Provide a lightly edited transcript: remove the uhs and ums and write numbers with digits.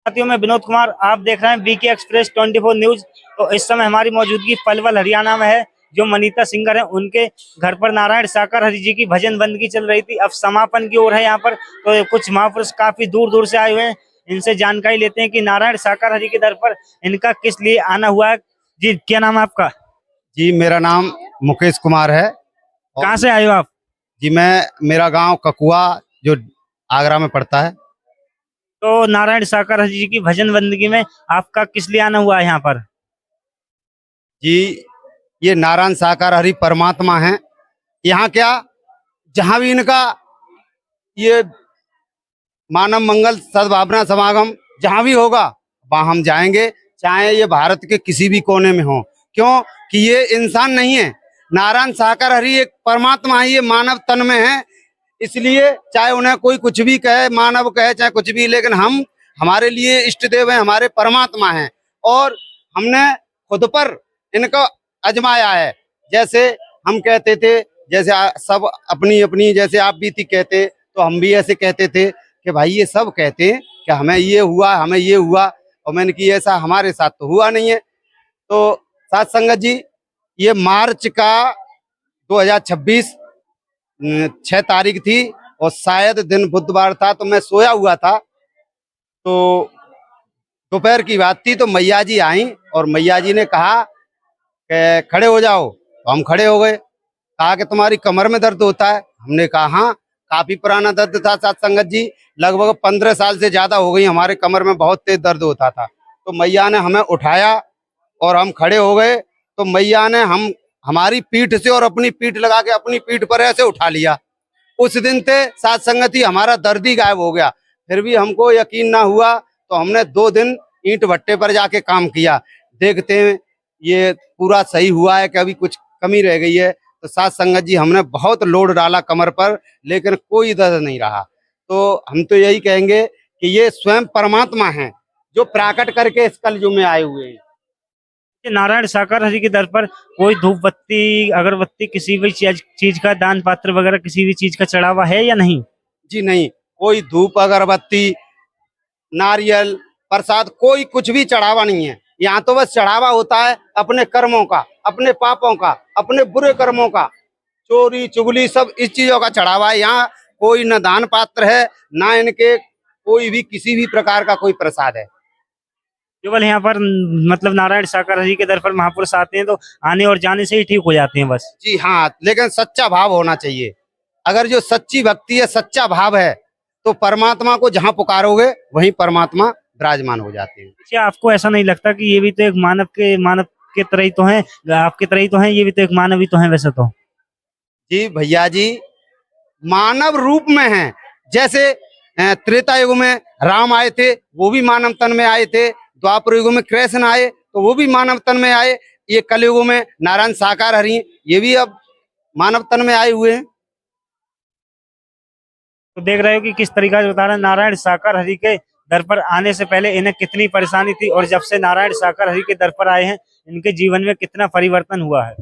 साथियों, मैं विनोद कुमार, आप देख रहे हैं बीके एक्सप्रेस 24 न्यूज। तो इस समय हमारी मौजूदगी पलवल हरियाणा में है। जो मनीता सिंगर है उनके घर पर नारायण साकार हरि जी की भजन बंदगी चल रही थी, अब समापन की ओर है यहाँ पर। तो कुछ महापुरुष काफी दूर दूर से आए हुए हैं, इनसे जानकारी लेते हैं कि नारायण साकार हरि के दर पर इनका किस लिए आना हुआ है। जी, क्या नाम है आपका? जी, मेरा नाम मुकेश कुमार है। कहाँ से आए हो आप? जी, मेरा गांव ककुआ जो आगरा में पड़ता है। तो नारायण साकार हरि जी की भजन बंदगी में आपका किस लिए आना हुआ है यहाँ पर? जी, ये नारायण साकार हरि परमात्मा हैं। यहाँ क्या, जहाँ भी इनका ये मानव मंगल सद्भावना समागम जहाँ भी होगा वहाँ हम जाएंगे, चाहे ये भारत के किसी भी कोने में हो। क्यों कि ये इंसान नहीं है, नारायण साकार हरि एक परमात्मा है, ये मानव तन में है। इसलिए चाहे उन्हें कोई कुछ भी कहे, मानव कहे चाहे कुछ भी, लेकिन हम हमारे लिए इष्ट देव हैं, हमारे परमात्मा हैं। और हमने खुद पर इनको आजमाया है। जैसे हम कहते थे, जैसे सब अपनी अपनी, जैसे आप भी थी कहते, तो हम भी ऐसे कहते थे कि भाई ये सब कहते हैं कि हमें ये हुआ, हमें ये हुआ, और मैंने कि ऐसा हमारे साथ तो हुआ नहीं है। तो साथ संगत जी, ये मार्च का 2026 6 तारीख थी, और शायद दिन बुधवार था। तो मैं सोया हुआ था, तो दोपहर की बात थी, तो मैया जी आई और मैया जी ने कहा कि खड़े हो जाओ। तो हम खड़े हो गए। कहा कि तुम्हारी कमर में दर्द होता है? हमने कहा हाँ, काफी पुराना दर्द था साथ संगत जी, लगभग 15 साल से ज्यादा हो गई, हमारे कमर में बहुत तेज दर्द होता था। तो मैया ने हमें उठाया और हम खड़े हो गए। तो मैया ने हमारी पीठ से और अपनी पीठ लगा के अपनी पीठ पर ऐसे उठा लिया। उस दिन से साथ संगति हमारा दर्द ही गायब हो गया। फिर भी हमको यकीन ना हुआ, तो हमने 2 दिन ईंट भट्टे पर जाके काम किया, देखते हैं ये पूरा सही हुआ है कि अभी कुछ कमी रह गई है। तो साथ संगत जी, हमने बहुत लोड डाला कमर पर, लेकिन कोई दर्द नहीं रहा। तो हम तो यही कहेंगे कि ये स्वयं परमात्मा हैं जो प्राकट करके इस कलयुग में आए हुए हैं। नारायण साकार हरि के दर पर कोई धूप बत्ती अगरबत्ती किसी भी चीज का दान पात्र वगैरह किसी भी चीज का चढ़ावा है या नहीं? जी नहीं, कोई धूप अगरबत्ती नारियल प्रसाद कोई कुछ भी चढ़ावा नहीं है। यहाँ तो बस चढ़ावा होता है अपने कर्मों का, अपने पापों का, अपने बुरे कर्मों का, चोरी चुगली सब इस चीजों का चढ़ावा है। यहाँ कोई न दान पात्र है, ना इनके कोई भी किसी भी प्रकार का कोई प्रसाद है। केवल यहाँ पर मतलब नारायण साकार हरि के दर पर महापुरुष आते हैं तो आने और जाने से ही ठीक हो जाते हैं बस। जी हाँ, लेकिन सच्चा भाव होना चाहिए। अगर जो सच्ची भक्ति है, सच्चा भाव है, तो परमात्मा को जहाँ पुकारोगे वहीं परमात्मा विराजमान हो जाते हैं। क्या आपको ऐसा नहीं लगता कि ये भी तो एक मानव के तरह ही तो हैं, आपके तरह ही तो हैं, ये भी तो एक मानव ही तो हैं वैसे तो? जी भैया जी, मानव रूप में हैं। जैसे त्रेता युग में राम आए थे, वो भी मानव तन में आए थे। द्वापर युग में कृष्ण आए तो वो भी मानव तन में आए। ये कलयुग में नारायण साकार हरि, ये भी अब मानव तन में आए हुए हैं। तो देख रहे हो कि किस तरीका से बता रहे हैं, नारायण साकार हरि के दर पर आने से पहले इन्हें कितनी परेशानी थी और जब से नारायण साकार हरि के दर पर आए हैं इनके जीवन में कितना परिवर्तन हुआ है।